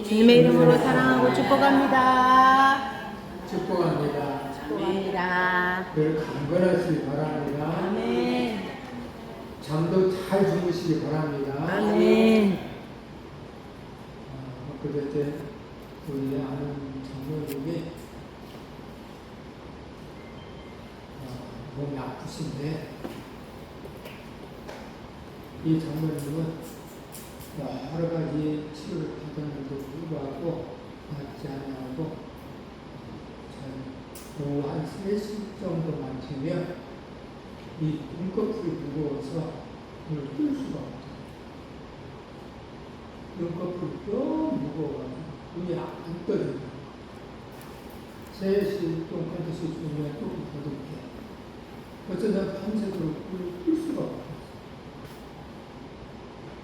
주님의 이름으로 사랑하고 축복합니다. 축복합니다. 축복합니다. 늘 강건하시기 바랍니다. 아멘. 잠도 잘 주무시기 바랍니다. 아멘. 그때 우리 아는 장로님이 몸이 아프신데 이 장로님은 여러 가지 치료를 받았는데도 불구하고 낫지 않아하고 오후 한 3시 정도만 되면 이 눈꺼풀이 무거워서 눈을 뜰 수가 없어요. 눈꺼풀이 너무 무거워가지고 눈이 안 떠져요. 3시 동안 반드시 주면 또 더듬게. 어쩌다 밤새도록 눈을 뜰 수가 없어요.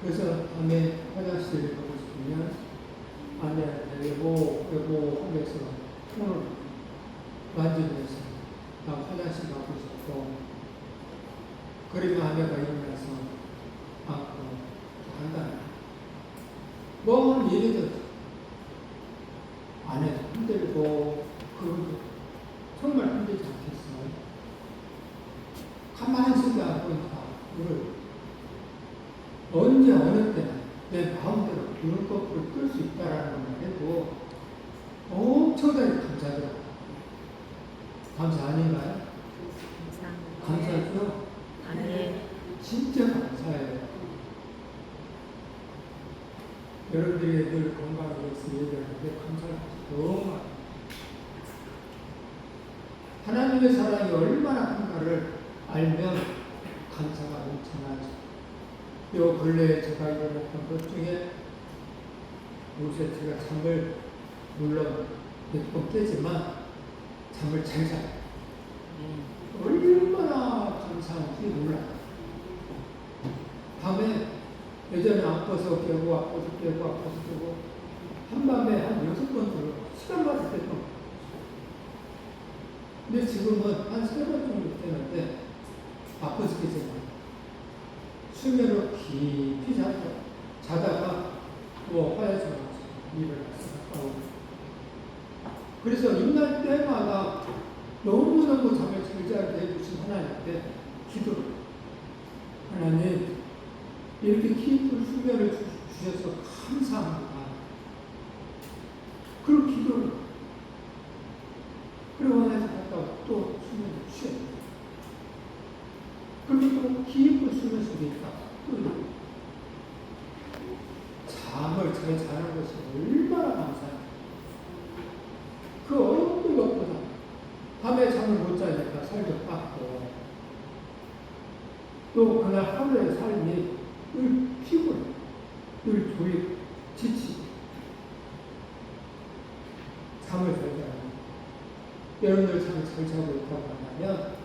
그래서 밤에 화장실에 가고 싶으면 안에 여보 하면서 손을 만지면서 나 화장실 가고 싶고 그러면 아내가 일어나서 한다. 뭔 일이든 아내도 힘들고 그러고 정말 힘들지 않겠어요? 가만히 있지 않고 이걸 언제 어느 때나 내 마음대로 눈꺼풀을 끌 수 있다라는 것만 해도 엄청나게 감사하더라고요. 감사 아닌가요? 감사하죠? 아멘. 진짜 감사해요. 여러분들이 늘 건강하게 있으면 얘기하는데 감사하죠. 너무 많아요. 하나님의 사랑이 얼마나 큰가를 알면 감사가 넘쳐나죠. 요 근래에 제가 일어났던 것 중에 요새 제가 잠을 물론 몇 번 깨지만 잠을 잘 자요. 얼마나 감사한지 몰라요. 밤에 예전에 아파서 깨고 한밤에 한 6번 정도 시간 맞을 때도 근데 지금은 한 3번 정도 되는데 아파서 깨지만 수면으로 깊이 자다가 화장실 가서 일어나서 그래서 일날 때마다 너무너무 잠을 잘 자게 해주신 하나님께 기도를 하나님 이렇게 깊은 수면을 주셔서 감사합니다. 그리고 기도를 그리고 화장실 갔다가 또 수면을 취해요. 그리고 또 깊은 수면 속에 있다. 잠을 잘 자는 것이 얼마나 감사해요. 그 어느 것보다 밤에 잠을 못 자니까 살도 빠고 또 그날 하루의 삶이 늘 피곤해, 늘 졸리고 지치고 잠을 잘 자요. 여러분들 잠을 잘 자고 있다고 한다면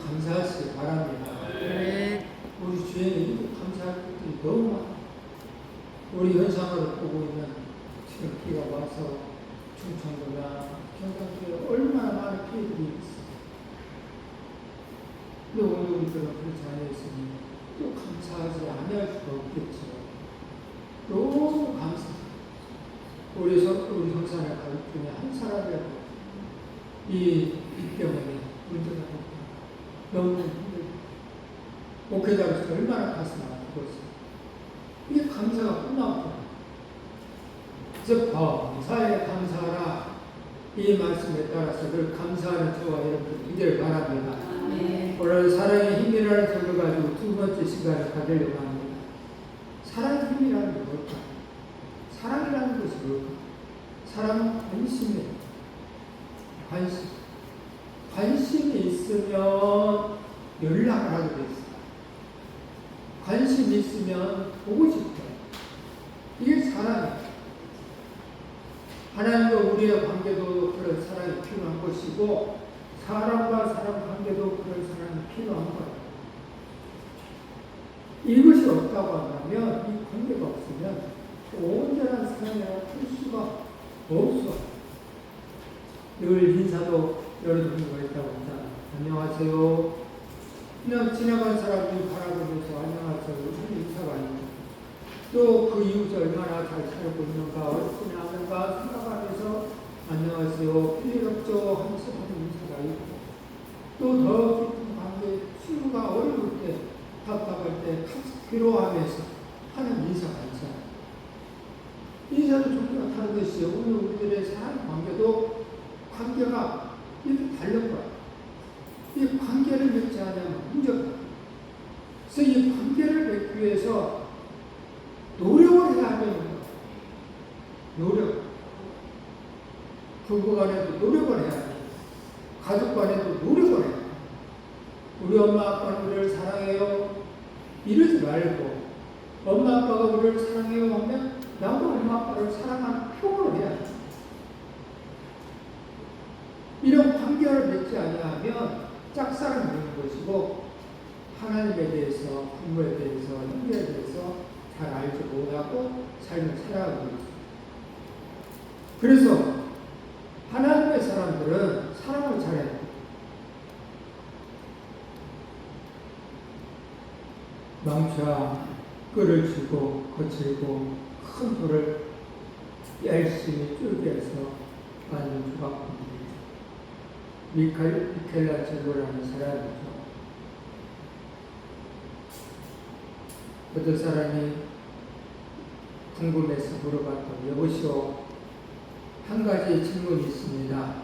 감사하시기 바랍니다. 네. 우리 주에는 감사할 것들이 너무 많아요. 우리 현상으로 보고 있는 지금 비가 와서 충청도나 경상도에 얼마나 많은 피해들이 있어요. 근데 오늘 우리들은 그렇지 않았으니 또 감사하지 아니할 수가 없겠죠. 너무 감사해요. 우리 성산의 가족 중에 한 사람이라도 이 병에 문제가 없다. 너무 힘들고 목회자로서 얼마나 가슴 아프고 있어요. 이게 감사가 끝나고 그래서 범사에 감사하라 이 말씀에 따라서 늘 감사하는 저와 여러분 이들 바랍니다. 오늘 사랑의 힘이라는 점을 가지고 두 번째 시간을 가지려고 합니다. 사랑의 힘이라는 게 뭘까? 사랑이라는 것이 뭘까? 사랑은 관심이에요. 관심이 있으면 연락을 하게 돼 있어요. 관심이 있으면 보고 싶어요. 이게 사랑이에요. 하나님과 우리의 관계도 그런 사랑이 필요한 것이고 사람과 사람 관계도 그런 사랑이 필요한 거예요. 이것이 없다고 한다면 이 관계가 없으면 온전한 사랑이라고 할 수가 없어. 늘 인사도 여러 종류가 있다고 합니다. 안녕하세요. 그냥 지나간 사람들이 바라보면서 안녕하세요. 인사가 아닙니다. 또 그 이웃이 얼마나 잘 살고 있는가, 어떻게 하는가 생각하면서 안녕하세요, 필요없죠 하면서 하는 인사가 있고, 또 더 깊은 관계, 친구가 어려울 때, 답답할 때 괴로워하면서 하는 인사가 있잖아요. 인사도 종류가 다른 것이요. 오늘 우리들의 사람 관계도 관계가 이렇게 다른 거야. 이 관계를 맺지 않으면 문제가. 그래서 이 관계를 맺기 위해서 노력을 해야 되는 거야. 노력. 부부 간에도 노력을 해야 돼. 가족 간에도 노력을 해야 돼. 우리 엄마 아빠는 우리를 사랑해요. 이러지 말고, 엄마 아빠가 우리를 사랑해요 하면 나도 엄마 아빠를 사랑하는 표현을 해야 돼. 이런 관계를 맺지 아니하면 짝사랑이 되는 것이고, 하나님에 대해서, 부모에 대해서, 형제에 대해서 잘 알지 못하고 삶을 살아가고 있습니다. 그래서 하나님의 사람들은 사랑을 잘해요. 망치와 끈을 쥐고 거칠고 큰 돌을 열심히 쫄겨서 만든 조각품입니다. 미켈란젤로라는 사람이죠. 어떤 사람이 궁금해서 물어봤더니, 여보시오, 한 가지 질문이 있습니다.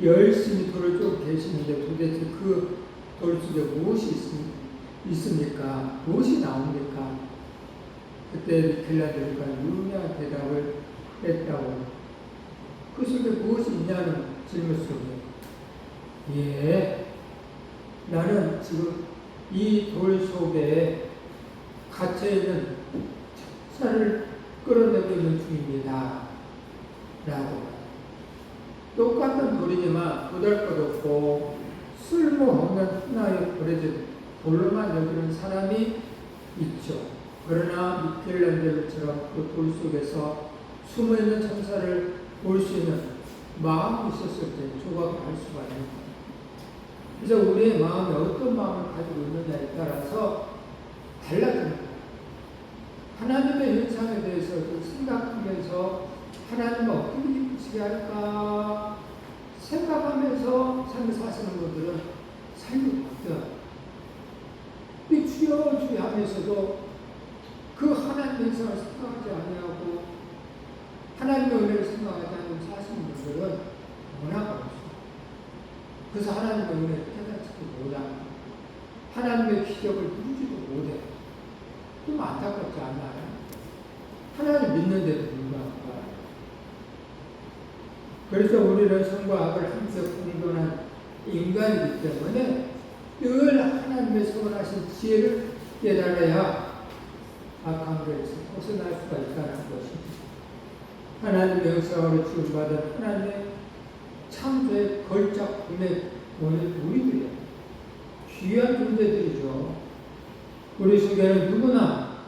열심히 돌을 쫓고 계시는데 도대체 그 돌 속에 무엇이 있습니까? 무엇이 나옵니까? 그때 미켈란젤로가 유명한 대답을 했다고. 그 속에 무엇이 있냐는 질문 속에, 예, 나는 지금 이 돌 속에 갇혀있는 쌀을 끌어내고 있는 중입니다. 라고. 똑같은 돌이지만 보잘것없고 쓸모없는 하나의 버려진 돌로만 여기는 사람이 있죠. 그러나 미켈란젤로처럼 그 돌 속에서 숨어있는 천사를 볼 수 있는 마음이 있었을 때 조각을 할 수가 있는 거예요. 그래서 우리의 마음이 어떤 마음을 가지고 있느냐에 따라서 달라지는 거예요. 하나님의 현상에 대해서 생각하면서 하나님은 어떻게 기쁘시게 할까 생각하면서 삶을 사시는 분들은 삶이 바뀌어요. 이 주여 주여 하면서도 그 하나님의 현상을 생각하지 아니하고 하나님의 은혜를 생각하지 않는 사시는 분들은 문화가 없어요. 그래서 하나님의 은혜를 깨닫지도 못하고 하나님의 기적을 누리지도 못해요. 좀 안타깝지 않나요? 하나님 믿는데도 불구하고. 그래서 우리는 선과 악을 함께 공존한 인간이기 때문에 늘 하나님의 선하신 지혜를 깨달아야 악한 것에서 벗어날 수가 있다는 것입니다. 하나님의 역사로 지원받은 하나님의 창조의 걸작 분의 우리들이에요. 귀한 존재들이죠. 우리 속에는 누구나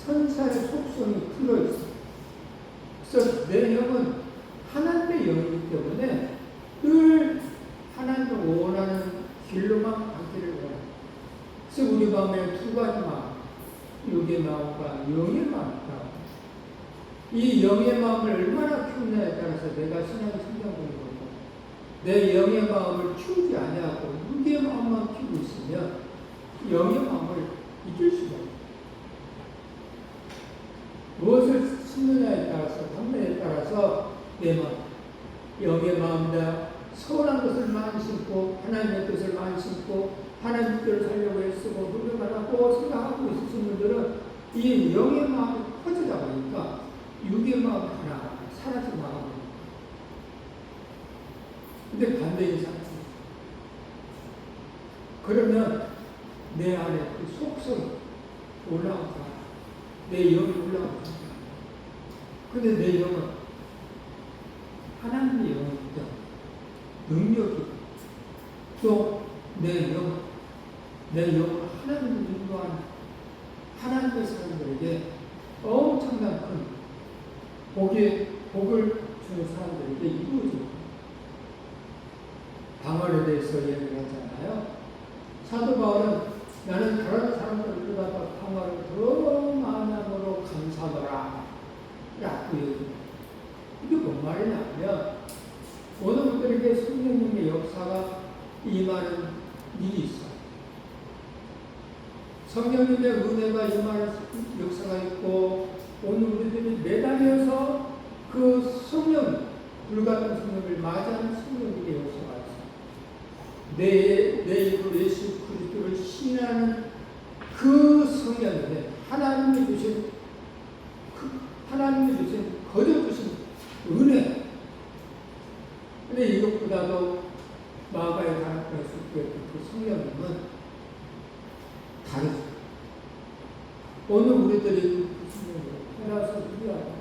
천사의 속성이 들어있어요. 그래서 내 영은 하나님의 영이기 때문에 늘 하나님을 원하는 길로만 가기를 원해요. 그래서 우리 마음에 두 가지 마음, 육의 마음과 영의 마음이다. 이 영의 마음을 얼마나 키우냐에 따라서 내가 신앙이 성장하는 거고, 내 영의 마음을 키우지 아니하고 육의 마음만 키우고 있으면 영의 마음을 이길 수가 없어요. 무엇을 심느냐에 따라서, 담느냐에 따라서 내 마음, 영의 마음이다. 선한 것을 많이 심고 하나님의 뜻을 많이 심고 하나님의 뜻을 살려고 애쓰고 노력을 하고 생각하고 있으신 분들은 이 영의 마음이 커지다 보니까 육의 마음 하나 사라진 마음입니다. 근데 반대인 상태. 그러면 내 안에 그 속성이 올라오다. 내 영이 올라오다. 근데 내 영은 하나님의 영이니까 능력이 또 내 영을 하나님을 인도하는 하나님의 사람들에게 엄청난 큰 복을 주는 사람들에게 이루어집니다. 방언에 대해서 얘기를 하잖아요. 사도 바울은 나는 다른 사람들보다 방언을 더 많이 보여줍니다. 이게 뭔 말이냐면 어느 분들에게 성령님의 역사가 임하는 일이 있어요. 성령님의 은혜가 임하는 역사가 있고 오늘 우리들이 매달려서 그 성령, 불같은 성령을 맞이하는 성령님의 역사가 있어요. 내 입으로 예수 그리스도를 신하는 그 성령인데 하나님이 주신 거저주신 은혜. 근데 이것보다도 마가의 다락방에 속했던 그 성령님은 다르죠. 오늘 우리들이 그 성령을 해라서 우리하고.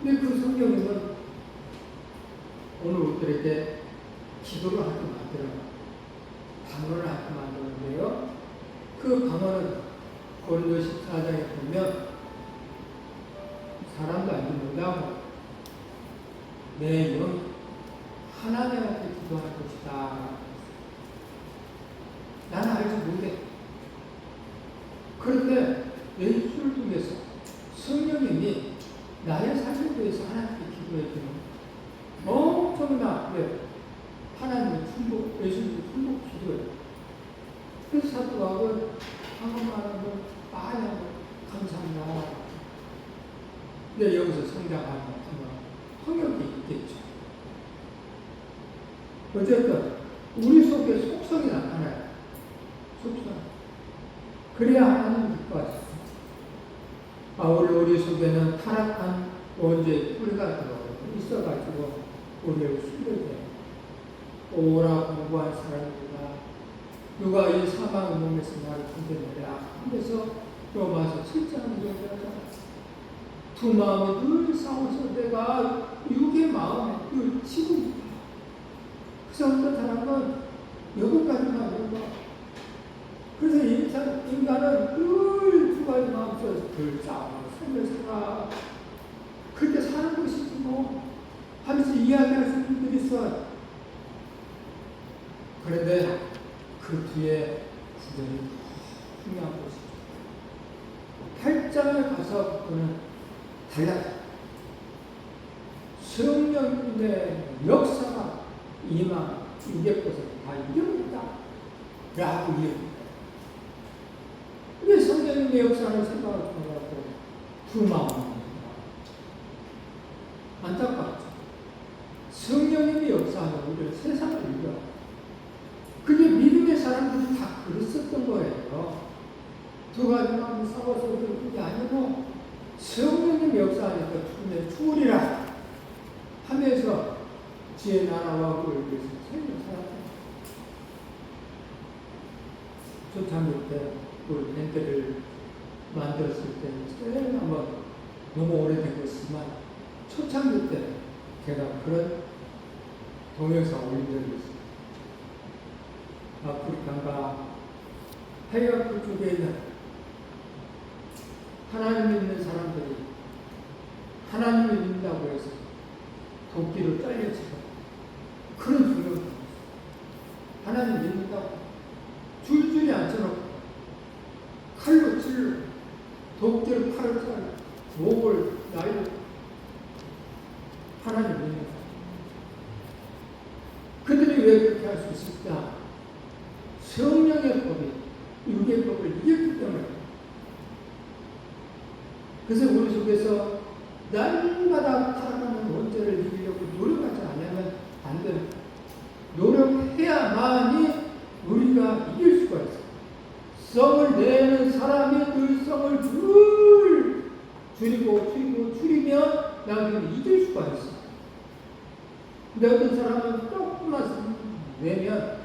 근데 그 성령님은 오늘 우리들에게 기도를 하게 만들어요. 방언을 하게 만드는데요. 그 방언은 고린도 14장에 보면 사람도 알지 못하고 내 영이 하나님한테 기도할 것이다. 나는 알지 못해. 그런데 내 입술을 통해서 성령님이 나의 삶을 위해서 하나님께 기도해주는 엄청나게 하나님의 충복, 예수님의 충복 기도예요. 그래서 사도 바울은 한번만은 많이 하고 감사합니다. 근데 여기서 성장하는 통역이 있겠죠. 어쨌든 우리 속에 속성이 나타나요. 속성. 그래야 하나님 기뻐하죠. 바울 우리 속에는 타락한 원죄의 뿌리가 있어가지고 우리를 숨겨줘요. 오라 공부한 사람입니다. 누가 이 사망의 몸에서 나를 건져내랴 하면서 로마서 7장을 얘기하잖아요. 두 마음이 늘 싸워서 내가 육의 마음에 늘 지금 그래서 어떤 사람은 여기까지만 이런 거. 그래서 인간은 늘 두 가지 마음속에서 늘 싸워 삶을 살아. 그렇게 사는 것이지 뭐 하면서 이야기할 사람들이 있어요. 그런데 그 뒤에 구절이 중요한 것이죠. 8장에 가서부터는 달라요. 성령님의 역사가 임한 이게 것을 다 이겨냈다. 라고 이해합니다. 근데 성령님의 역사를 생각을 하고 두 마음입니다. 안타깝죠. 성령님의 역사는 우리가 세상을 이겨. 그게 믿음의 사람들이 다 그랬었던 거예요. 두 가지 마음이 싸워서 그런 게 아니고 성령님의 역사하니까 죽으리라 하면서 지혜 나라와 그를 위해서 생을 살았다. 초창기 때 우리 밴드를 만들었을 때는 제일 한번 너무 오래된 것이지만 초창기 때 제가 그런 동영상 올린 적이 있어요. 아프리카가 해외 쪽에 있는 하나님 믿는 사람들이 하나님을 믿는다고 해서 도끼로 잘려치고 그런 중요한 하나님 믿는다고 줄줄이 앉혀놓고 칼로 찔러 도끼로 팔을 잘라 목을 날려 하나님 믿는 사람. 그들이 왜 그렇게 할 수 있을까? 성령의 법이 육의 법을 이겼기 때문에. 그래서 우리 속에서 날마다 타락하는 원죄를 이기려고 노력하지 않으면 안 돼요. 노력해야만이 우리가 이길 수가 있어요. 썩을 내는 사람이 그 썩을 줄이면 나중에 이길 수가 있어요. 근데 어떤 사람은 조금만 내면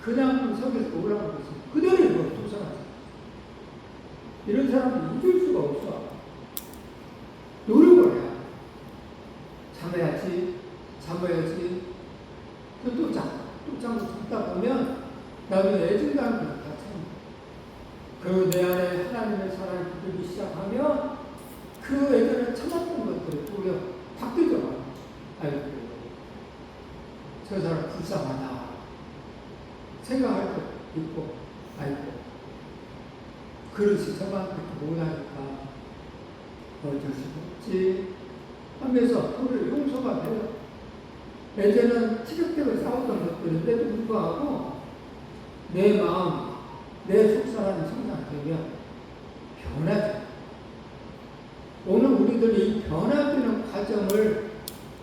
그냥 석에서 올라가고 있어요. 그대로 도전하죠. 이런 사람은 이길 수가 없어. 노력을 해야 참아야지. 또 참다 보면 나중에 애증당을 다 참아. 그리고 내 안에 하나님의 사랑이 붙기 시작하면 그 애들은 참았던 것들이 오히려 바뀌더라. 아이고, 저 사람 불쌍하다 생각할 때 있고, 아이고, 그릇이 저만 그렇게 못하니까 어쩔 수 없지 하면서 서로 용서가 돼요. 예전에는 티격태격 싸웠던 것들인데도 불구하고 내 마음, 내 속사람이 성장되면 변하죠. 오늘 우리들이 이 변화되는 과정을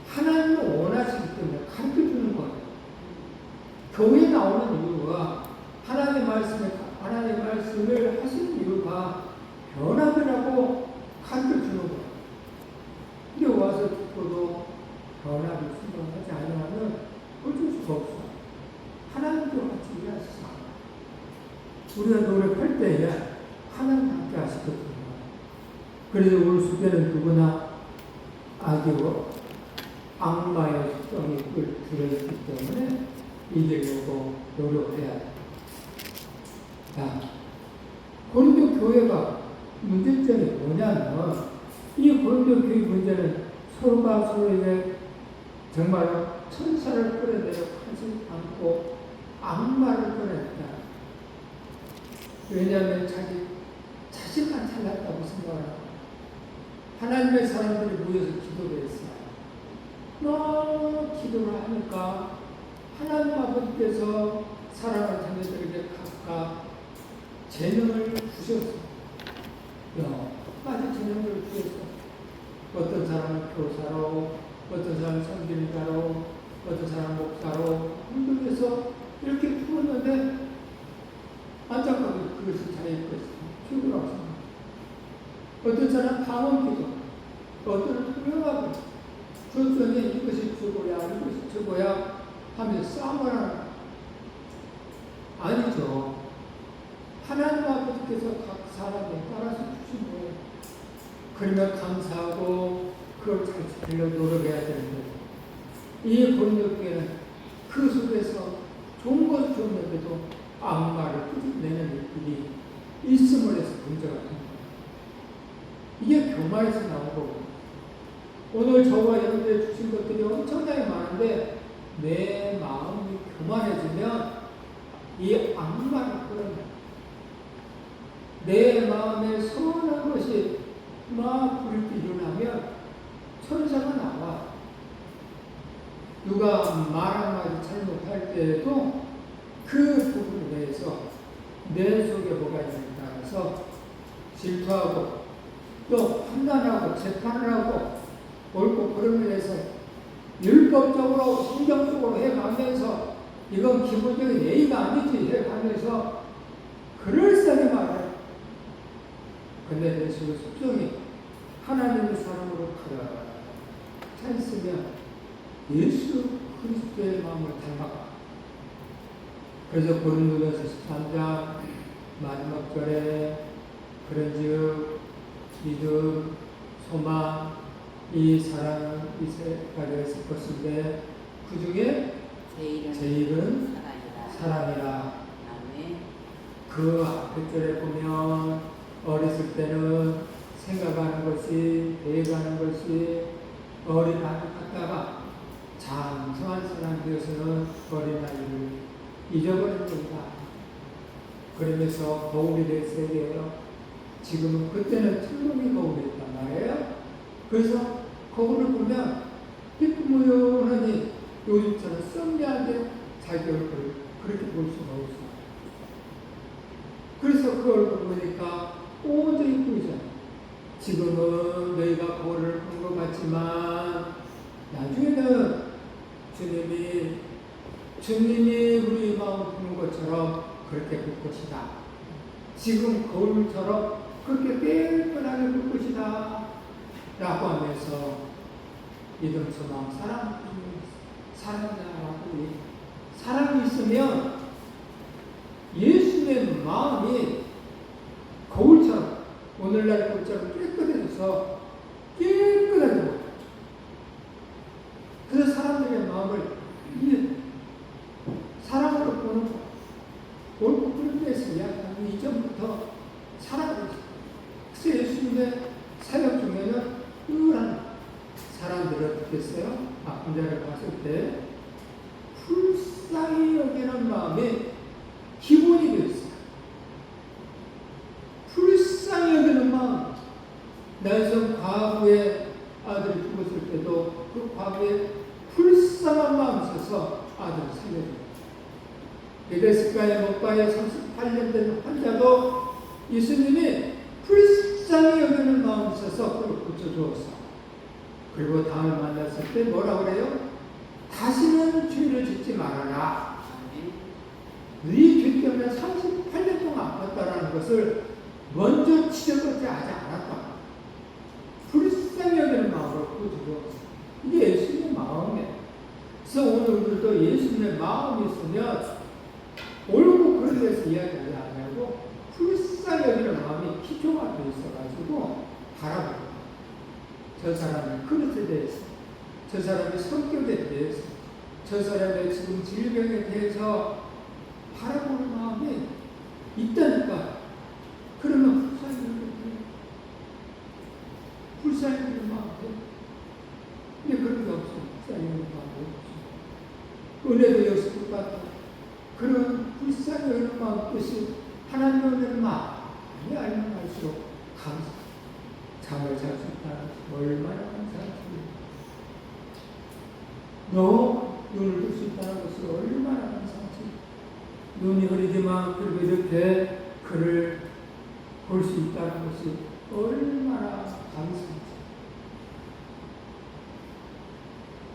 하나님이 원하시기 때문에 가르쳐주는 거예요. 교회에 나오는 이유가 하나님의 말씀을 하시는 이유가 변화되라고 가르쳐주는 거예요. 근데 와서 듣고도 변화를 순종하지 않으면 어쩔 수가 없어. 하나님과 같이 일하시죠. 우리가 노력할 때에 하나님 함께 하시거든요. 그래서 우리 속에는 누구나 악이고 악마의 속성이 들어있기 때문에 이기려고 노력해야 돼. 자, 고린도 교회가 문제점이 뭐냐면 이 고린도 교회 문제는 서로가 서로에게 정말 천사를 끌어내려 하지 않고 악마를 끌어냈다. 왜냐하면 자신만 잘났다고 생각하고 하나님의 사람들이 모여서 기도를 했어요. 너무 기도를 하니까 하나님 아버지께서 사랑하는 자녀들에게 각각 재능을 주셨어요. 여러 가지 재능을 주셨어요. 어떤 사람은 교사로, 어떤 사람은 선교사로, 어떤 사람은 목사로 힘들어서 이렇게 풀었는데 안타깝게 그것이 자기의 것이 최고라고 생각합니다. 어떤 사람은 방언기도, 어떤 투명하고 조선이 이것이 최고야, 이것이 최고야 하면서 싸움을 하는 아니죠. 하나님 아버지께서 각 사람에 따라서 주신 거예요. 그러면 감사하고 그걸 잘 지키려고 노력해야 되는 거예요. 이 고린도교회는 그 속에서 좋은 것을 줬는데도 악마를 끄집내는 일들이 있음을 해서 문제가 됩니다. 이게 교만에서 나온 거고 오늘 저와 여러분들 주신 것들이 엄청나게 많은데 내 마음이 교만해지면 이 악마를 끌어내. 내 마음에 선한 것이 막 부릴 때 일어나면 천사가 나와. 누가 말 한마디 잘못할 때에도 그 부분에 대해서 내 속에 뭐가 있는지 따라서 질투하고 또 판단하고 재판을 하고 옳고 그름에 대해서 율법적으로 성경적으로 해가면서 이건 기본적인 예의가 아니지 해가면서 그럴싸하게 말해. 근데 내 속의 속성이 하나님의 사랑으로 차있으면 예수 그리스도의 마음을 닮아가. 그래서 고린도전서 13장 마지막 절에 그런즉 믿음, 소망, 이 사랑은 이 세 가지가 있을 것인데 그 중에 제일은 사랑이라. 그 앞에 절에 보면 어렸을 때는 생각하는 것이 대해가는 것이 어린아이 같다가 장성한 사람 되어서는 어린아이를 잊어버린 겁니다. 그러면서 거울이 될 세계예요. 지금은 그때는 틀림이 거울이었단 말이에요. 그래서 거울을 보면 피부무연하니 요즘처럼 썸미하게 자기 얼굴을 그렇게 볼 수가 없어요. 그래서 그 얼굴 보니까 오저히 보이잖아요. 지금은 너희가 거울을 본 것 같지만 나중에는 주님이 우리 마음을 보는 것처럼 그렇게 볼 것이다. 지금 거울처럼 그렇게 깨끗하게 볼 것이다. 라고 하면서 믿음, 소망, 사랑이라고 사랑이 있으면 예수의 마음이 거울처럼 오늘날 거울처럼 깨끗해져서 깨끗하게 보여요. 그래서 사람들의 마음을 사랑으로 보는 거. 옳고 그른 데서 이야기하는 이전부터 사랑을 했어요. 그래서 예수님의 사역 중에는 우울한 사람들을 어떻게 했어요? 아픈 자를 봤을 때 불쌍히 여기는 마음이 기본이 되어 있어요. 불쌍히 여기는 마음. 나에서 과부의 아들이 죽었을 있을 때도 그 과부에 불쌍한 마음이 있어서 아들을 살려줘요. 베데스다의 목바에 38년 된 환자도 예수님이 불쌍히 여기는 마음이 있어서 그걸 고쳐주었어. 그리고 다음에 만났을 때 뭐라 그래요? 다시는 죄를 짓지 말아라. 네 죄 때문에 38년 동안 아팠다라는 것을 먼저 치료받지 않았다. 불쌍히 여기는 마음으로 고쳐주었어. 이게 예수님의 마음이에요. 그래서 오늘 우리도 예수님의 마음이 있으면 옳고 그런 데서 이야기하지 않냐고 불쌍히 여기는 마음이 기초가 되어 있어가지고 바라보고 저 사람의 그릇에 대해서, 저 사람의 성격에 대해서, 저 사람의 지금 질병에 대해서 바라보는 마음이 있다니까. 그러면 불쌍히 여기는 마음이 근데 그런 게 없어. 불쌍히 여기는 마음이 없어. 은혜도 역시 똑같아. 그런 불쌍히 여기는 마음 뜻이 하나님의 은혜를 많이 알면 할수록 감사. 잠을 잘 수 있다는 것이 얼마나 감사합니다. 눈을 뜰 수 있다는 것이 얼마나 감사하지. 눈이 흐리지만 그리고 이렇게 그를 볼 수 있다는 것이 얼마나 감사하지.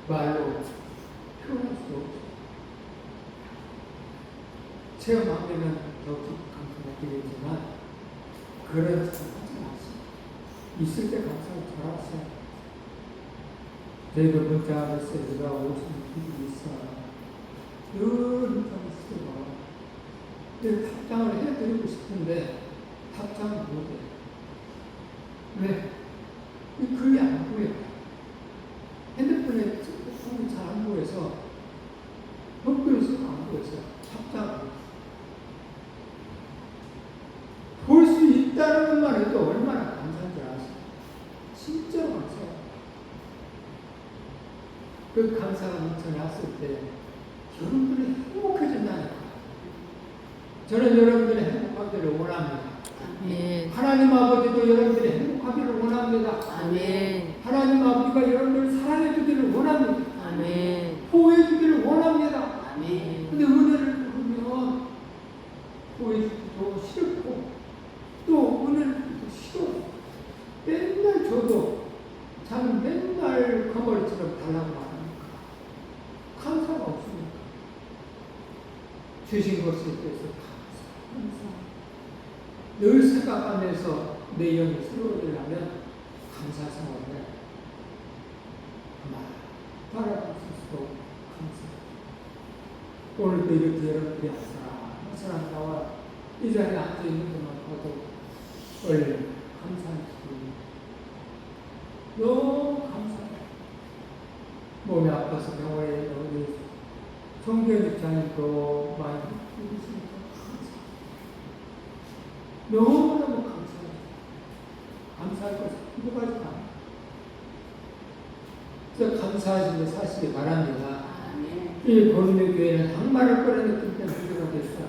말로 표현할 수 없어. 체험하면 더 감사가 되겠지만 그런 참 하지 마세요. 있을 때 감사를 잘하세요. 저희도 문자 메시지가 오시는 분들이 있어. 늘 문자 메시지가 답장을 해드리고 싶은데 답장을 못해. 왜? 이 글이 안 보여. 핸드폰에 잘 안 보여서 헛글에서 안 보여서 답장을 볼 수 있다는 것만 해도 얼마나 감사한지 아세요? 진짜 감사해요. 그 감사가 넘쳐났을 때 여러분들이 행복해진다니까. 저는 여러분들이 행복하기를 원합니다. 아멘. 하나님 아버지도 여러분들이 행복하기를 원합니다. 아멘. 하나님 아버지가 여러분들을 사랑해 주기를 원합니다. 아멘. 보호해 주기를 원합니다. 아멘. 근데 은혜를 부르면 보호해 주기도 싫고 또 은혜를 주기도 싫어. 맨날 줘도 자는 맨날 거머리처럼 달라고 하니까 감사가 없으니까 주신 것에 대해서 감사. 늘 생각 안에서 내 영이 새로워지려면 감사 생활을 해. 바라볼 수 있도록 감사. 오늘도 이렇게 여러분들이 한 사람 나와 이 자리에 앉아있는 것만 봐도 얼른 감사합니다. 너무 감사해요. 몸이 아파서 병원에 우리 종교 집사님도 많이 힘드시니까 감사해요. 너무너무 감사해요. 감사할 것이 부족하지 않아요. 그래서 감사하시는 사시기 바랍니다. 이 보름의 교회는 항마를 끌어냈기 때문에 부족하겠어요.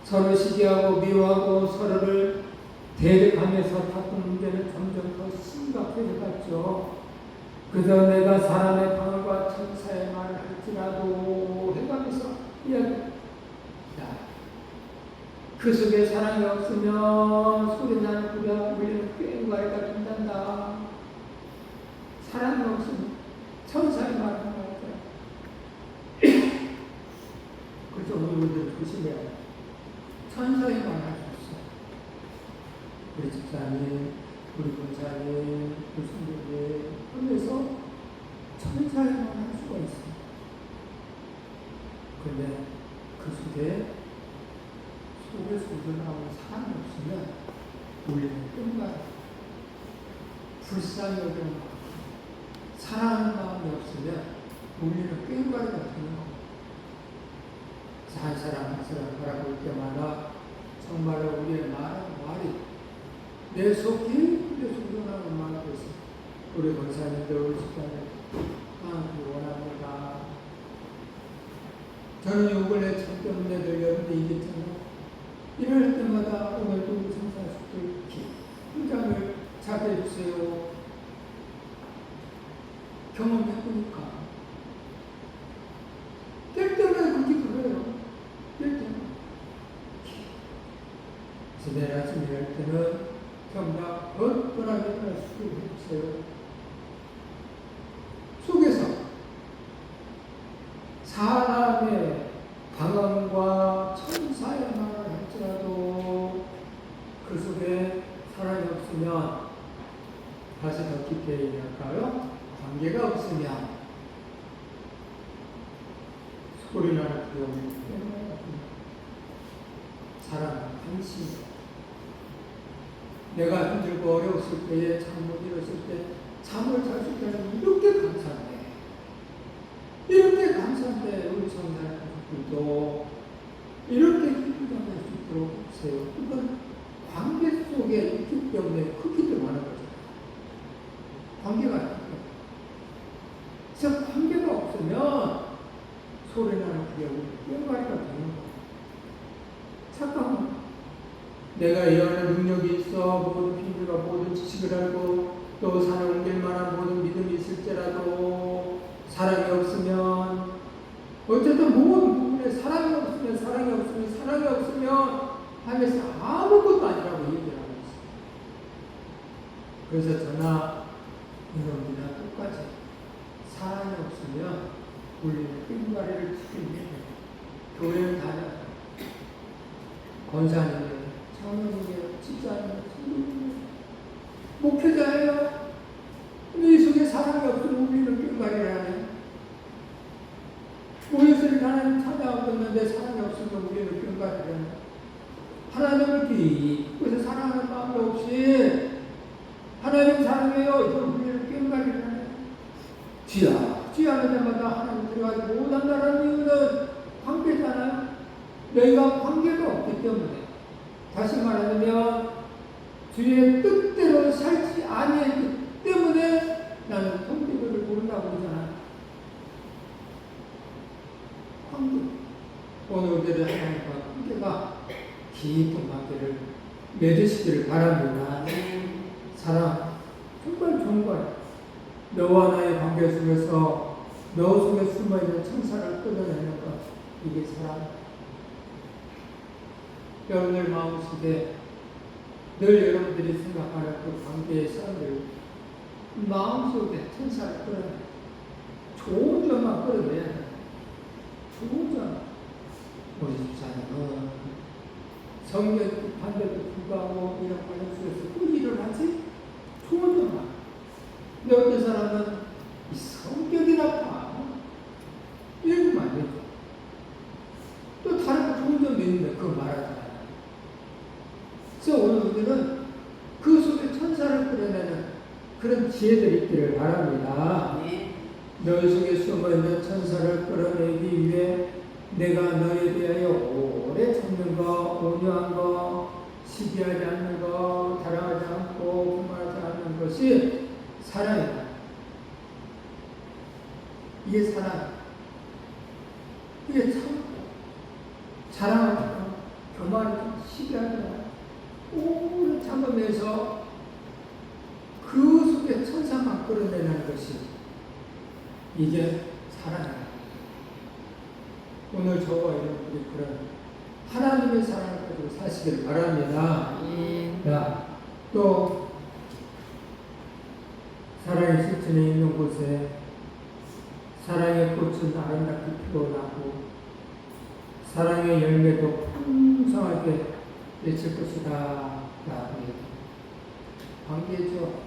서로 시기하고 미워하고 서로를 대립하면서 다툰 문제는 점점 더 심각해져 갔죠. 그저 내가 사람의 방과 천사의 말을 할지라도 해가면서 이야기합니다. 그 속에 사랑이 없으면 소리나는 구려 울리는 꽹과리가 된단다. 사랑이 없으면 천사의 말을 하는 거예요. 그래서 우리들 조심해야 돼요. 천사의 말을 할 수 없어요. 우리 집사님, 우리 권사님, 우리 성도님 하면서 천사의 말을 할 수가 있어요. 그런데 그 속에서 우러나오는 사랑이 없으면 우리는 끈가루, 불쌍히 여기는 마음, 사랑하는 마음이 없으면 우리는 끈가루가 되는 겁니다. 한 사람 한 사람 바라볼 때마다 정말로 우리의 말이 내 속 깊은데서 우러나오는 마음이 있어요. 우리 권사님들, 우리 집사님 하나님 원합니다. 저는 요걸 내 참 때문에 늘 여러분들 얘기했잖아요. 이럴 때마다 오늘도 우리 성사식들 한 장을 작게 해주세요. 경험해보니까 뗄 때마다 그렇게 그래요. 뗄 때마다. 그래서 내일 아침에 할 때는 정말 어떠하게 수고 해주세요. 속에서 사람의 방언과 천사의 말을 할지라도 그 속에 사랑이 없으면 다시 더 깊게 얘기할까요? 관계가 없으면 소리나는 두려움이 때문에 사랑은 관심이다. 내가 힘들고 어려웠을 때에 잠 못 일었을 때 잠을 잘 수 있다는 이렇게 감사한데 이렇게 감사한데 우리 성도들 가족들도 이렇게 기쁘게 할 수 있도록 해주세요. 이건 관계 속에 있기 때문에 크기 때문에 거죠. 관계가 있기 때문에. 그래서 관계가 없으면 소리나는 두려움이 뿅가리가 되는 거예요. 잠깐만. 내가 이러한 능력이 있어 모든 비밀과 모든 지식을 알고 또 산에 옮길 만한 모든 믿음이 있을지라도 사랑이 없으면 어쨌든 모든 부분에 사랑이 없으면 하면서 아무것도 아니라고 얘기를 하고 있어요. 그래서 저나 여러분이나 똑같이 사랑이 없으면 우리는 끈가리를 지키는 교회를 다녀요. 권사님이에요. 장로님이에요. 집사님이에요. 목회자예요. 이 속에 사랑이 없으면 우리는 끈가리를 하네. 모여서 하나님 찾아오고 있는데 사랑이 없으면 우리는 끈가리를 하네. 하나님을 깊이 사랑하는 마음이 없이 하나님 사랑해요. 이걸 우리는 끈가리를 하네. 지하는 데마다 하나님 들어가지 못한다는 이유는 관계잖아요. 너희가 관계가 없기 때문에. 다시 말하면 주의 뜻대로 살지 아니했기 때문에 나는 통기도를 모른다고 그러잖아요. 관계. 오늘들의 하나님과 관계가 깊은 관계를 맺으시기를 바랍니다. 사랑 정말 좋은 거예요. 너와 나의 관계 속에서 너 속에 숨어있는 천사를 끌어내는 것, 이게 사랑. 여러분들 마음속에 늘 여러분들이 생각하는 그 관계의 사람들 마음속에 천사를 끌어내. 좋은 점만 끌어내야 돼. 좋은 점. 우리 집사님은 성경 반대도 불구하고 이런 관계 속에서 그 일을 하지? 좋은 점만. 근데 어떤 사람은 이 성격이 나빠. 이러면 안 되죠. 또 다른 좋은 점도 있는데 그거 말하잖아요. 그래서 오늘 우리는 그 속에 천사를 끌어내는 그런 지혜들이 있기를 바랍니다. 네. 너희 속에 숨어있는 천사를 끌어내기 위해 내가 너희에 대하여 오래 참는 거, 온유한 거, 시기하지 않는 거, 타락하지 않고 분하지 않는 것이 사랑이다. 이게 사랑. 이게 참 자랑하지 마. 교만하지 마. 시기하지 마. 오래 참으면서 그 속에 천사만 끌어내는 것이 이게 사랑이다. 오늘 저와 여러분들이 그런 하나님의 사랑을 가지고 사시길 바랍니다. 자, 또 사랑의 실천에 있는 곳에 사랑의 꽃은 아름답게 피어나고 사랑의 열매도 풍성하게 맺힐 것이다. 라고 관계죠.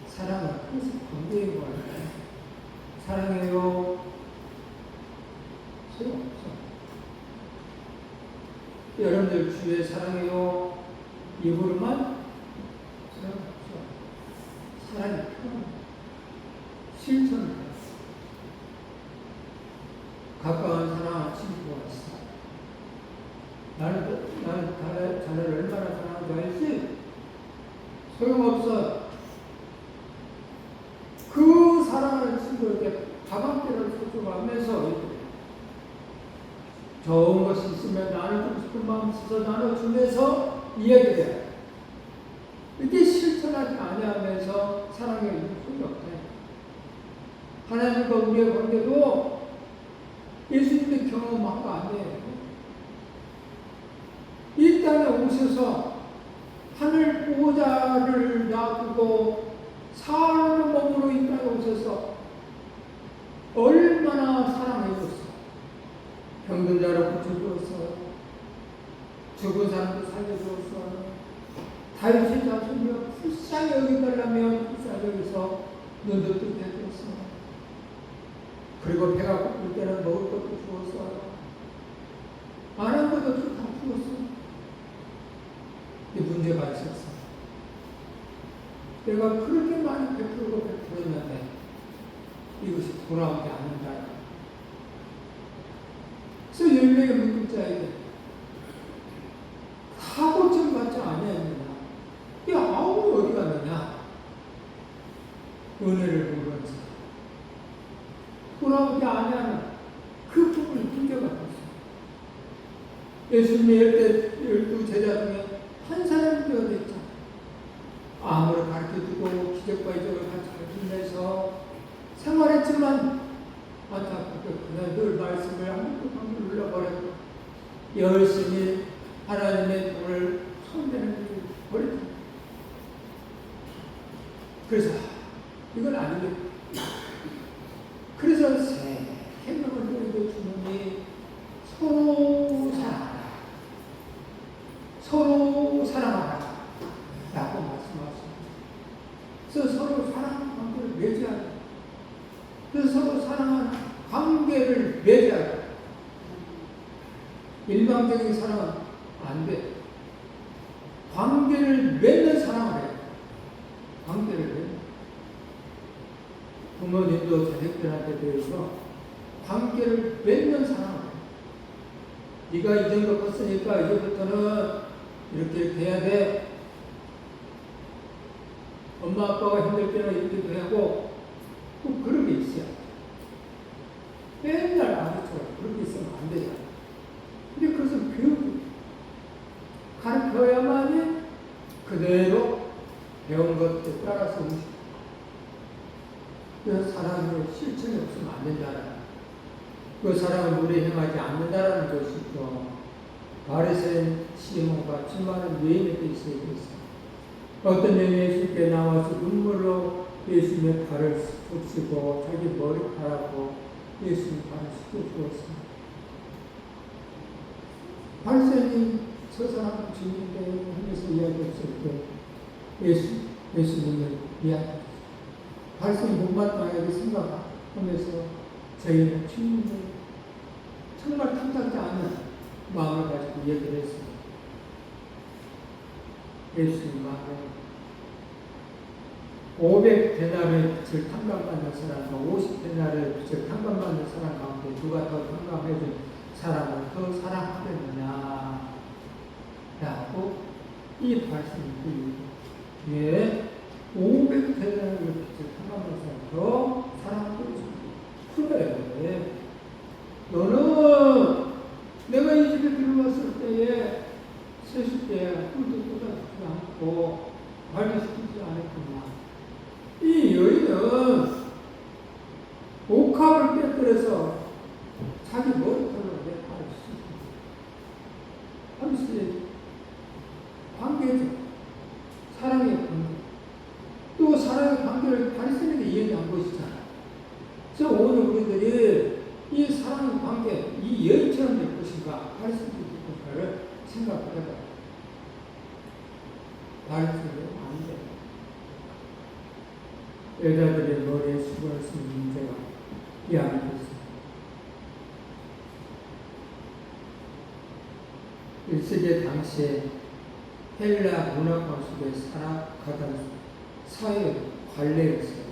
사랑은 항상 관계인 거예요. 사랑해요. 소용없어. 여러분들 주위에 사랑해요. 입으로만 소용없어. 사랑이 필요합니다. 실천을 해요. 가까운 사랑하는 친구가 있어. 나는 자네를 얼마나 사랑하는지 알지? 소용없어. 그 사랑하는 친구에게 가방대를 소중하면서 좋은 것이 있으면 나눠주고 싶은 마음 있어서 나눠주면서 이야기를 해요. 이렇게 실천하지 아니하면서 사랑의 소용이 없네. 하나님과 우리의 관계도 예수님의 경험한 거 아니에요. 이 땅에 오셔서 하늘 보호자를 놔두고 사는 몸으로 이 땅에 오셔서 얼마나 사랑해줬어. 병든 자를 고쳐주었어. 죽은 사람도 살려주었어. 다윗의 자손이여 불쌍히 여기달라며 불쌍히 여기서 눈도 뜨게 해줬어. 그리고 배가 고플 때는 먹을 것도 주었어. 안 한 것도 다 주었어. 이 문제가 있었어. 내가 그렇게 많이 베풀었는데 이것이 돌아오지 않는다. 그래서 10명의 문자에게 다 고침받지 아니하느냐. 이 9이 어디 갔느냐. 은혜를 모르면서 돌아오지 아니하는 그 부분이 문제가 있었어요. 예수님의 12 제자 중에 한 사람이 되어졌죠. 암을 가르쳐주고 기적과 이적을 같이 가르치면서 생활했지만 안타깝게 그냥 늘 말씀을 아무것도 눌러버렸고 열심히 하나님의 돈을 손대는 일을 버렸죠. 그래서 이건 아니겠다. 그래서 새 생명을 누리고 주님이 서로 사랑하라. 서로 사랑하라. 라고 말씀하십니다. 그래서 서로 사랑 관계를 맺어야 돼. 그래서 서로 사랑하는 관계를 맺어야 돼. 일방적인 사랑은 안 돼. 관계를 맺는 사랑을 해. 관계를 맺는. 부모님도 자식들한테 대해서 관계를 맺는 사랑을 해. 네가 이 정도 컸으니까 이제부터는 이렇게 돼야 돼. 엄마 아빠가 힘들 때는 이렇게 되고 꼭 그런 게 있어요. 맨날 아무처럼 그렇게 있으면 안 되잖아. 근데 그것은 교육이 가르쳐야만이 그대로 배운 것에 따라서 움직여. 그 사랑의 실천이 없으면 안 된다는 그 사랑을 우리 행하지 않는다라는 것이죠. 바리새인 시몬과 수많은 유인에도 있어야 되겠어요. 어떤 여인이 예수께 나와서 눈물로 예수님의 발을 씻고 자기 머리카락으로 예수님 발을 씻겨주었습니다. 바리새인이 저 사람 주인인데 하면서 이야기했을 때 예수님을 이야기했어요. 바리새인이 못마땅하게 생각하면서 저희는 주님을 정말 탐탁지 않은 마음을 가지고 얘기를 했습니다. 예수님 말에 500데나리의 빚을 탕감받는 사람과 50데나리의 빚을 탕감받는 사람 가운데 누가 더 탕감해준 사람을 더 사랑하겠느냐 라고 이 말씀이 왜 500데나리의 빚을 탕감받는 사람을 더 사랑하고 있습니다. 그래 너는 내가 이 집에 들어왔을 때에 셋을 때 꿀도 쏟아주지 않고 관리시키지 않았구나. 이 여인은 옥합을 깨뜨려서 자기 머리털로 내 발을 씻고 함수의 관계죠. 사랑의 관계. 또 사랑의 관계를 바리새인에게 이해한 것이잖아. 그래서 오늘 우리들이 이 사랑의 관계, 이 여인처럼 될 것인가 바리새인이 될 것인가를 생각을 해봐요. 바리새인은 안 돼. 여자들의 머리에 수건을 쓰는 문제가 이 안에 있습니다. 1세기 당시에 헬라 문화권 속에 살아가던 사회 관례였어요.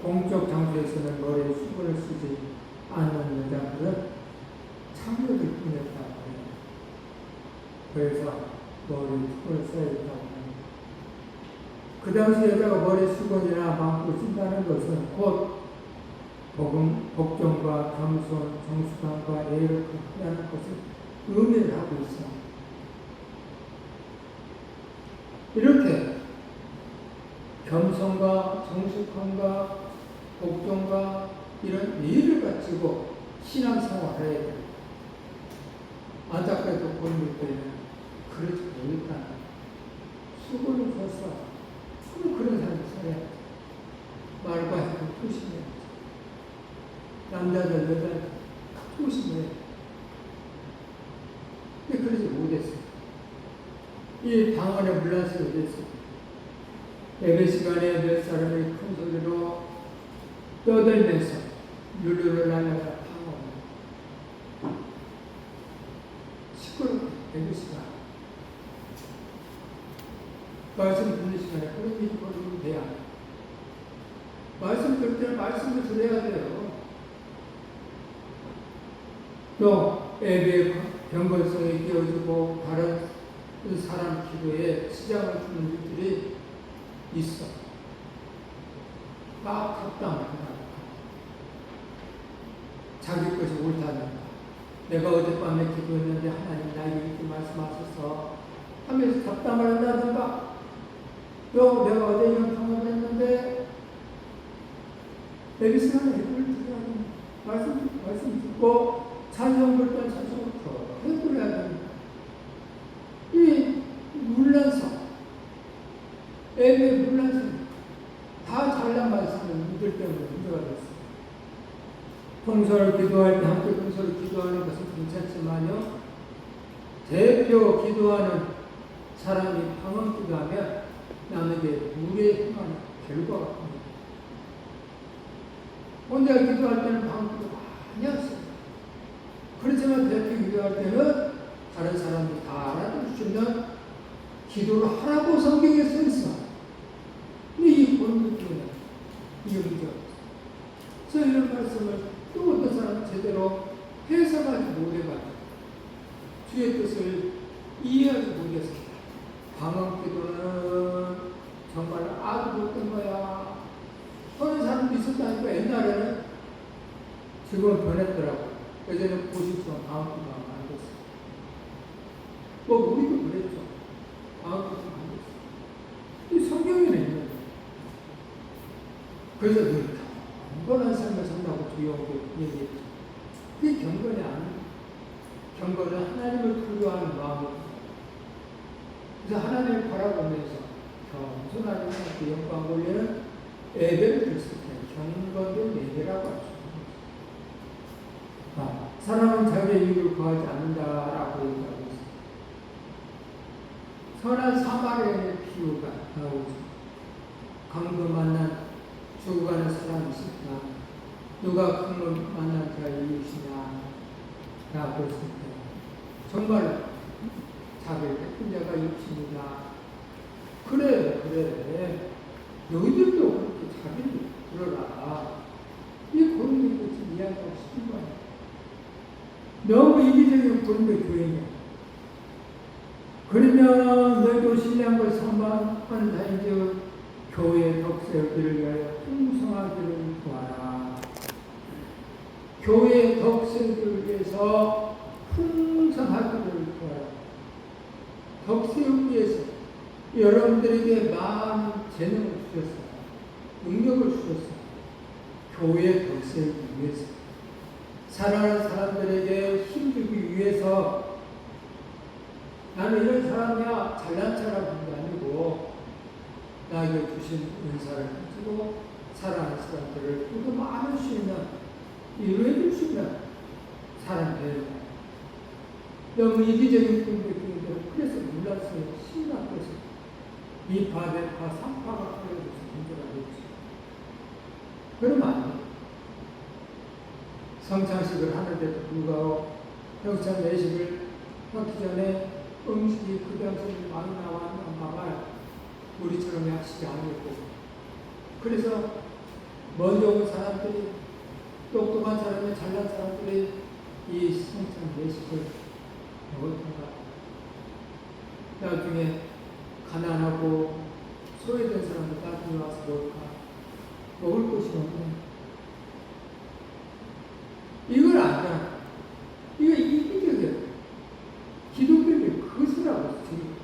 공적 장소에서는 머리에 수건을 쓰지 않는 여자들은 창녀들 뿐이었다고 해요. 그래서 머리에 수건을 써야 했다고 합니다. 그 당시 여자가 머리에 수건이나 망토를 쓴다는 것은 곧 복종과 겸손, 정숙함과 예의를 갖는다는 것을 의미를 하고 있어요. 이렇게 겸손과 정숙함과 복종과 이런 예의를 가지고 신앙생활을 해야 돼요. 안타깝게도 본인들 때는 그렇지 못했다. 수고를 줬어. 그런 사람이 살아야 돼. 말과 행동 조심해야 돼. 남자들, 여자들 조심해야 돼. 근데 그러지 못했어. 이 방언에 물란스가 됐어. 예배 시간에 몇 사람이 큰 소리로 떠들면서 룰루를 날려라 방언. 시끄럽게 예배 시간. 말씀 듣는 시간에 그런 일이 벌어지면 돼야 돼. 말씀 들을 때는 말씀을 들어야 돼요. 또 예배의 경건성이 끼어지고 다른 사람 기도에 지장을 주는 일들이 있어. 막 합당한다. 자기 것이 옳다는가. 내가 어젯밤에 기도했는데 하나님 나에게 이렇게 말씀하셔서 하면서 답답을 한다든가. 또 내가 어제 이런 경험을 했는데 예배 시간에 예배를 드려야 됩니다. 말씀 듣고 찬송 부를 땐 찬송을 더 해드려야 됩니다. 이 물란성, 예배 물란성 다 잘난 말씀은 이들 때문에 문제가 됐어요. 동서를 기도할 때 함께 동서를 기도하는 것은 괜찮지만요. 대표 기도하는 사람이 방언 기도하면 남에게 물에 행하는 결과가 옵니다. 혼자 기도할 때는 방언 기도 많이 하세요. 그렇지만 대표 기도할 때는 다른 사람들이 다 알아들을 수 있는 기도를 하라고 성경에 써 있어. 근데 이 본문 때문에 이게 문제가 없어. 그래서 이런 말씀을 또 어떤 사람은 제대로 해석하지 못해가지고 주의 뜻을 이해하지 못했습니다. 방언 기도는 정말 아주 못된 거야. 그런 사람도 있었다니까. 옛날에는 지금은 변했더라고. 예전에 고식처럼 방언 기도가 안 됐어. 뭐 우리도 그랬죠. 방언 기도가 안 됐어. 이 성경에는 있는 거예요. 그래서 늘 경건한 삶을 산다고 주여오고 얘기했죠. 그게 경건이 아니에요. 경건은 하나님을 두려워하는 마음이에요. 그래서 하나님을 바라보면서 겸손하게 하나님께 영광 올리는 예배를 드렸을 때 경건된 예배라고 하죠. 사람은 자기의 이익을 구하지 않는다라고 얘기하고 있습니다. 선한 사마리아인의 비유가 나오죠. 강도 만난 죽어가는 사람이 있을까? 누가 강도 만난 자의 이웃이냐? 라고 했을 때 정말 자기를 베푼 자가 이웃입니다. 그래. 너희들도 그렇게 자기를 들어라. 이 고린도 같은 이야기하고 싶은 거야. 너무 이기적인 고린도 교회냐. 그러면 너희도 신령을 선반하는 자인즉 교회의 덕세우기를 위하여 풍성하기를 구하라. 교회의 덕세우기를 위해서 풍성하기를 구하라. 덕세우기 위해서 여러분들에게 많은 재능을 주셨어요. 능력을 주셨어요. 교회의 덕세우기 위해서. 사랑하는 사람들에게 힘주기 위해서. 나는 이런 사람이야 잘난 척하는 게 아니고 나에게 주신 은사를 가지고 사랑하는 사람들을 또 많을 수 있는 이루어 줄 수 있는 사람 되는 거예요. 너무 이기적인 분들은 그래서 물란성이 심각해서 이파대파 삼파가 그래서 문제가 되죠. 그러면 안 돼요. 성찬식을 하는데도 불구하고 평창 내식을 하기 전에 음식이 그 당시에 많이 나왔나 봐봐요. 우리처럼 약식이 아니고. 그래서 먼저 온 사람들이, 똑똑한 사람이, 잘난 사람들이 이 성찬 내식을 먹었던가. 나중에 가난하고 소외된 사람들 나중에 와서 먹을 것이 없네. 이걸 안다. 이거 이기적이야. 기독교의 그것이라고 지금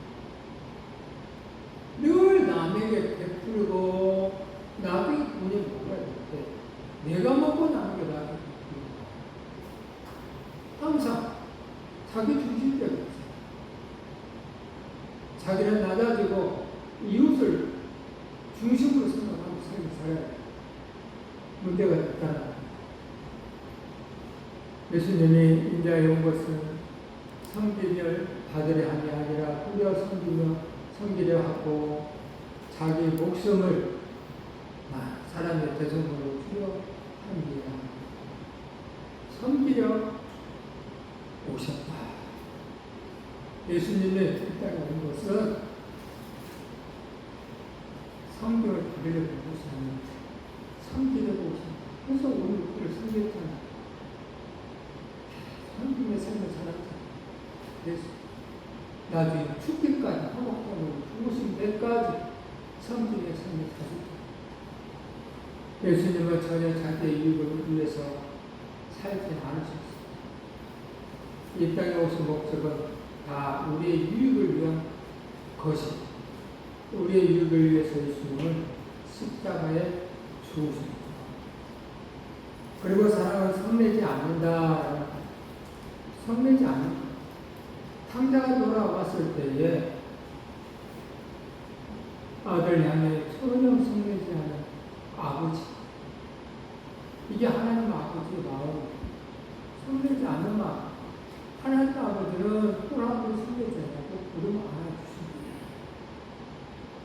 늘 남에게 베풀고 내가 먹고 나는 게 나아. 항상 자기 중심적이야. 자기는 낮아지고 이웃을 중심으로 생각하고 삶을 살아야 돼. 문제가 있다. 예수님이 인자에 온 것은 섬기며 받으려 함이 아니라 꾸려 섬기며 섬기려 하고 자기 목숨을 사람의 대성으로 주려 합니다. 섬기려 오셨다. 예수님의 이 땅에 온 것은 성경을 받으려고 오셨는데 섬기려고 오셨다. 그래서 오늘 그를 섬겼잖아. 섬김의 삶을 살았다. 그래서 나중에 죽기까지 화목함으로 죽으신 때까지 섬김의 삶을 살았다. 예수님은 전혀 자기의 이익을 위해서 살지 않으셨습니다. 이 땅에 오신 목적은 다 우리의 유익을 위한 것이, 우리의 유익을 위해서 예수님은 십자가에 죽으십니다. 그리고 사랑은 성내지 않는다. 성내지 않는다. 탕자가 돌아왔을 때에 아들 향해 전혀 성내지 않은 아버지, 이게 하나님 아버지의 마음, 성내지 않는 마음. 하나님 아버지는 꿀하고 성내지 않고 부르면 안아주십니다.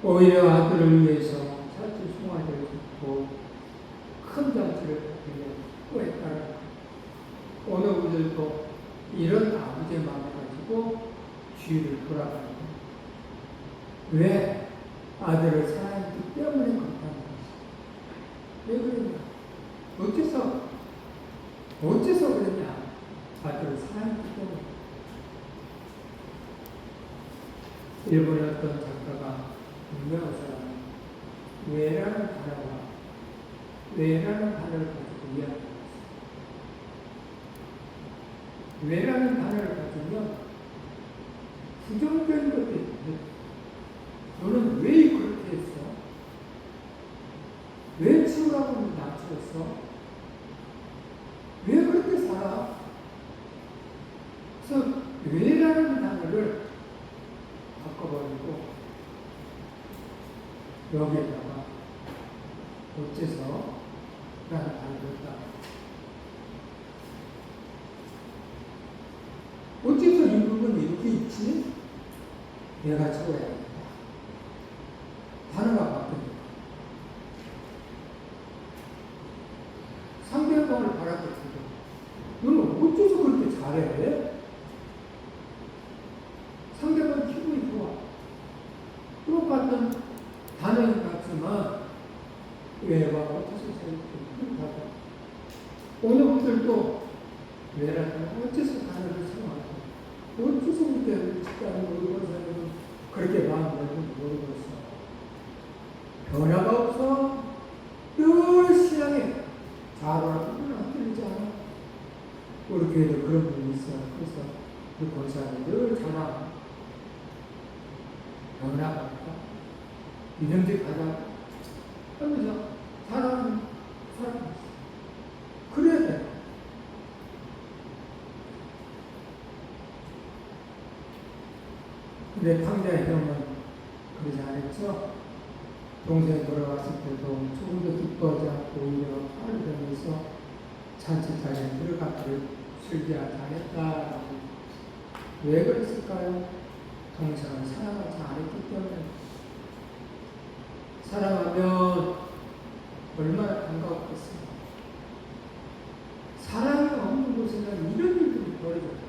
오히려 아들을 위해서 살찐 송아지를 짓고 큰 잔치를 꾸에 따라 오늘 우리들도 이런 아버지의 마음을 가지고 주위를 돌아갑니다. 왜? 아들을 사랑했기 때문에 그렇다는 것이죠. 왜 그러냐? 어째서 그러냐? 아들을 사랑했기 때문에. 일본의 어떤 작가가 유명한 사람은 왜라는 단어를 가지고 이야기합니다. 왜라는 단어를 가지면 부정적인 것도 있는데 너는 왜 그렇게 했어? 왜 치우라고 낮추었어? 왜 그렇게 살아? 그래서 왜라는 단어를 바꿔버리고 여기에다가 어째서 라는 단어를 딱 어째서 이 부분이 이렇게 있지? 내가 채워야겠다. 단어가 바뀌니까. 상대방을 바라보고 너는 어째서 그렇게 잘해? 상대방 기분이 좋아. 똑같은 단어인 것 같지만 왜와 어째서 이렇게 받아? 오늘 분들도 왜라는 어째서 단어를 사용하고 어째서 그렇게 직장을 모르고 사람은 그렇게 마음을 모르고 있어. 변화가 없어. 늘 신앙에 자라고 틀리지 않아. 우리 교회도 그런 분이 있어. 그래서 그 권사님이 늘 자라. 변화가 없다. 믿음직하다. 하면서 사랑하는 사람이 있어. 그래야 돼. 근데 탕자의 형은 그러지 않았죠. 동생이 돌아왔을 때도 조금도 기뻐하지 않고 오히려 화를 내면서 잔치자리에 들어가기를 즐기하지 않았다. 왜 그랬을까요? 동생은 사랑하지 않았기 때문에. 사랑하면 얼마나 반가웠겠어요. 사랑이 없는 곳에는 이런 일들이 벌어져요.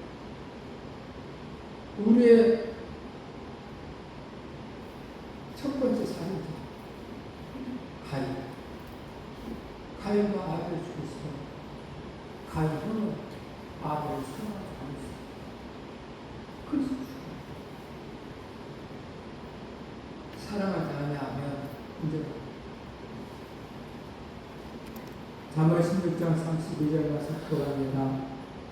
우리의 첫 번째 살인자 가인과 아벨을 죽였어. 가인은 아벨을 사랑하지 않았어. 그래서 죽어. 사랑하지 않으면 문제가. 잠언 16장 32절 말씀 합니다.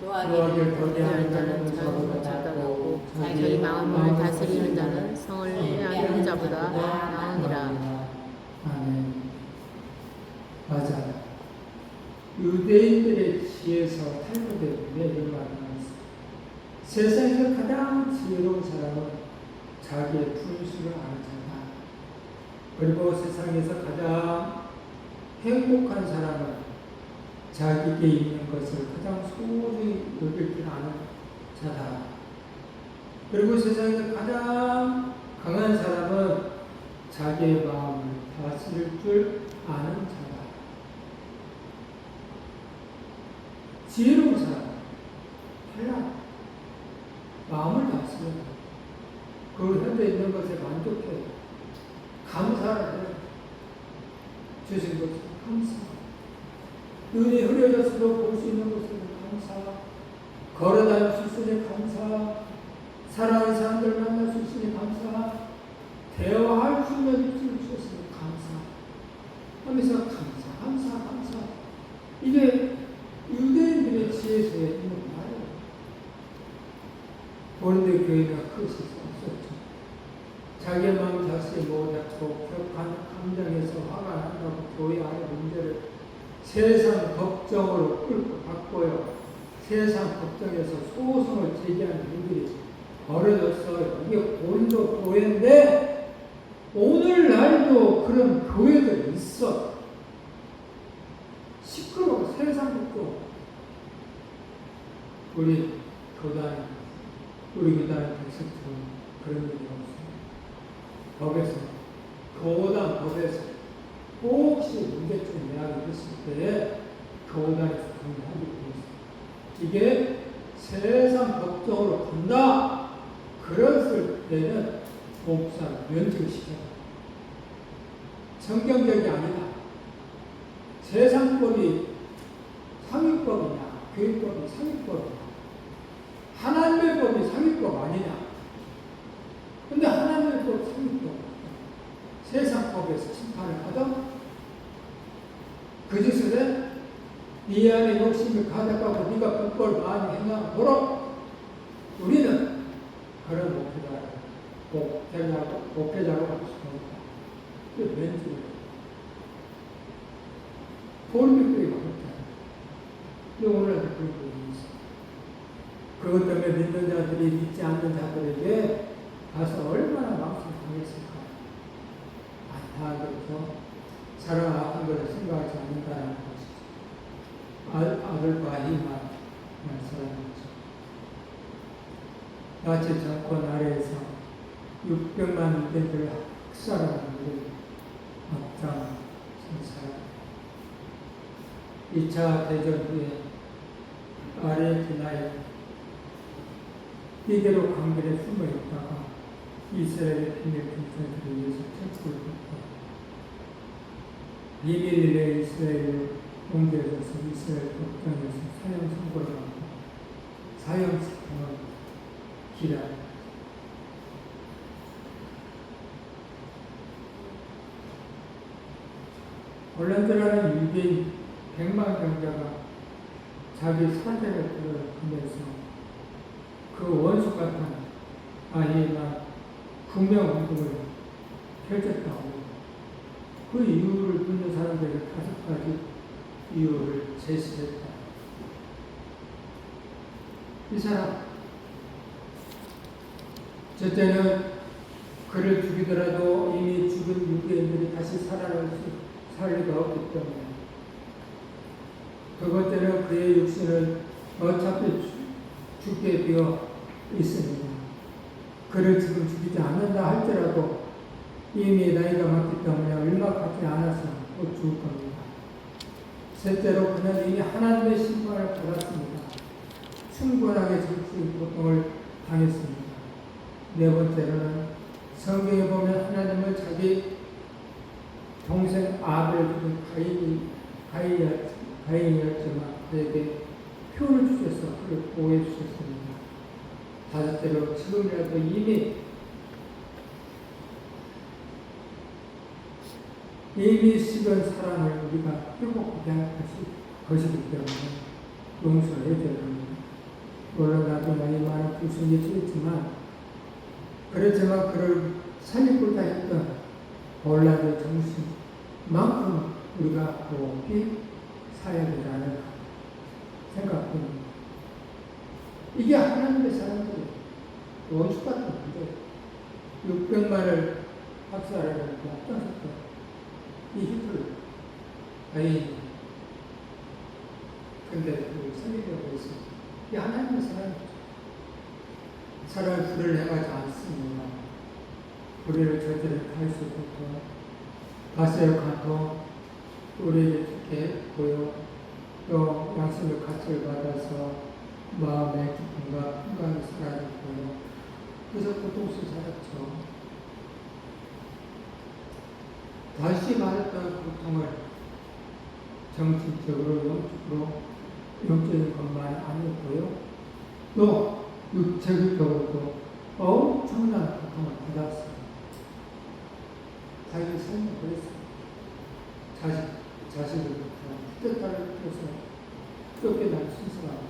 노하기를 거대하는 자는 저보다 작다고 자기 마음을 다스리는 자는 성을 해하는 자보다 나으니라. 아멘. 맞아. 유대인들의 지혜에서 탈무되는데 이런 말을 하였습니다. 세상에서 가장 지혜로운 사람은 자기의 분수를 아는 자다. 그리고 세상에서 가장 행복한 사람은 자기에게 있는 것을 가장 소중히 여길 줄 아는 자다. 그리고 세상에서 가장 강한 사람은 자기의 마음을 다스릴 줄 아는 자다. 지혜로운 사람, 달라. 마음을 다스려. 그 현재 있는 것에 만족해. 감사를 해. 주신 것에 감사. 눈이 흐려졌어도 볼 수 있는 것에 감사. 걸어다닐 수 있으니 감사. 사랑하는 사람들 만날 수 있으니 감사. 대화할 수 있는 입술을 주셨으니 감사. 하면서 감사. 이게 유대인들의 지혜서에 있는 말이에요. 고린도 교회가 그것이 없었죠. 자기의 마음 자신이 못잡고 격한 감정에서 화가 난다고 교회 안의 문제를 세상 걱정으로 끌고 바꿔요. 세상 걱정에서 소송을 제기하는 일들이 벌어졌어요. 이게 고린도 교회인데 오늘날도 그런 교회들이 있어. 시끄러워. 세상 걱정. 우리 교단 백성처럼 그런 일이 없어요. 법에서, 교단 법에서 혹시 문제점 이야기 했을 때에 교단에서 정리하기 위해서 이게 세상 법정으로 간다. 그랬을 때는 목사를 면직시켜요. 성경적이 아니다. 세상법이 상위법이냐, 교육법이 상위법이냐, 하나님의 법이 상위법 아니냐. 근데 하나님의 법 상위법. 세상법에서 심판을 받아? 그 짓을 해? 네 안에 욕심을 가득하고 네가 법을 많이 행하도록 우리는 그런 목회자로 할 수 없다. 그게 왠지 고린도교회가 그렇잖아요. 근데 오늘날 그런 부분이 있어요. 그것 때문에 믿는 자들이 믿지 않는 자들에게 가서 얼마나 망신 당했을까. 안타깝게도 사랑 아픈 것을 생각하지 않는다는 것이죠. 아들과 이만 사랑이죠. 나치 정권 아래에서 600만 유대인들을 학살하는 일을 앞장 선 사람. 2차 대전 후에 아르헨티나에 이대로 강변에 숨어 있다가 이스라엘의 비밀 군사들에 의해서 체포를 받고 비밀리에 이스라엘을 옮겨져서 이스라엘 법정에서 사형 선고를 받고 사형시켜서 기라. 올란드라는 유대인 100만 경자가 자기 사대를 들어가면서 그 원수 같은 아이가 구명운동을 펼쳤다고 그 이유를 듣는 사람들에게 5가지 이유를 제시했다. 이 사람 첫째는 그를 죽이더라도 이미 죽은 유대인들이 다시 살아날 리가 없기 때문에 두 번째는 그의 육신은 어차피 죽게 되어 있습니다. 그를 지금 죽이지 않는다 할지라도 이미 나이가 많기 때문에 얼마 갖지 않아서 곧 죽을 겁니다. 셋째로 그는 이미 하나님의 심판을 받았습니다. 충분하게 정치적 고통을 당했습니다. 네 번째로는 성경에 보면 하나님은 자기 동생 아벨 죽은 가인이었지만 그에게 표를 주셔서 그를 보호해 주셨습니다. 다섯째로 지금이라도 이미 식은 사랑을 우리가 회복하게 할 것이기 때문에 용서해 줘야 합니다. 물론 나도 나이 많은 불순이 있지만 그렇지만 그를 살리고자 했던 올라의 정신만큼 우리가 높이 살아야 되지 않을까 생각합니다. 이게 하나님의 사람들이 원수 같은 문제. 600만을 학살하려고 앞장섰다. 이 히틀러. 아니, 근데 그 살리려고 했습니다. 이 하나님의 사람이죠. 사람은 불을 행하지 않습니다. 우리를 저들을 가르쳐줬고, 가세요 가도 우리에게 좋게 보여, 또 양심의 가치를 받아서 마음의 기쁨과 평강이 사라졌고요. 그래서 고통스레 살았죠. 다시 말했던 고통을 정신적으로, 영적인 것만 아니고요. 또 육체적으로도 엄청난 고통을 받았어요. 자기 삶을 그랬어요. 자식으로부터 뜻다를 통해서 쫓겨난 신성하고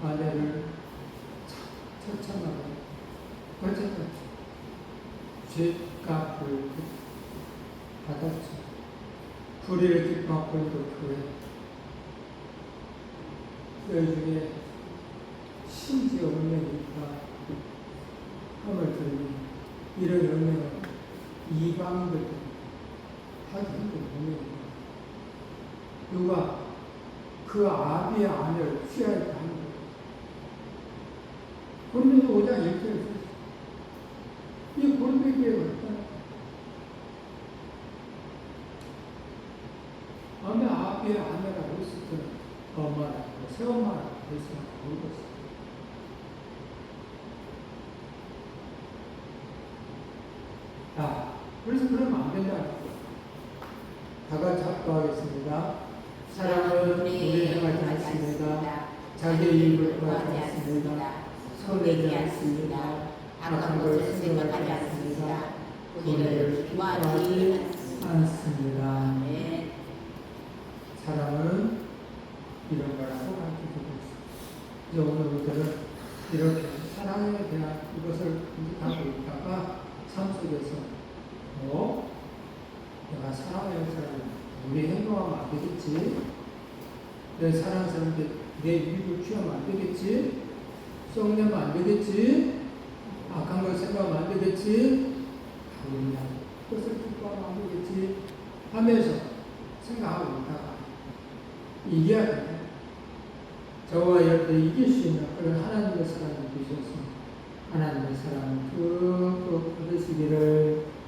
아내를 처참하게 어쨌든 죄값을 받았죠. 불의를 뒷받고 있는 교회 중에 심지어 운명이니까 함을 들으니 이런 운명은 이방인들도 하기 힘든 운명입니다. 누가 그 아비의 아내를 취하게 하는 거예요. 고린도서 5장 1절에 이 고린도교회가 어떤 어느 아비의 아내라고 했을 때는 엄마라고 새엄마라고 했으면 모르겠어요. 그래서 그러면 안 된다는 거예요. 다 같이 합독하겠습니다. 사랑은 우리 행하지 않습니다. 자기의 입을 구하지 않습니다. 손해지 않습니다. 악한 것을 생각하지 않습니다. 손해를 기뻐하지 않습니다. 사랑은 이런 거라고 가르쳐주고 있습니다. 이제 오늘 우리들은 이렇게 사랑에 대한 이것을 하고 있다가 삶 속에서 내가 사랑하는 사람은 우리 행동하면 안 되겠지. 내 사랑하는 사람한테 내 입을 취하면 안 되겠지. 썩내면 안 되겠지. 악한 걸 생각하면 안 되겠지. 우리는 그것을 기뻐하면 안 되겠지 하면서 생각하고 있다가 이겨야 된다. 저와 여러분이 이길 수 있는 그런 하나님의 사랑을 주셔서 하나님의 사랑을 쭉 받으시기를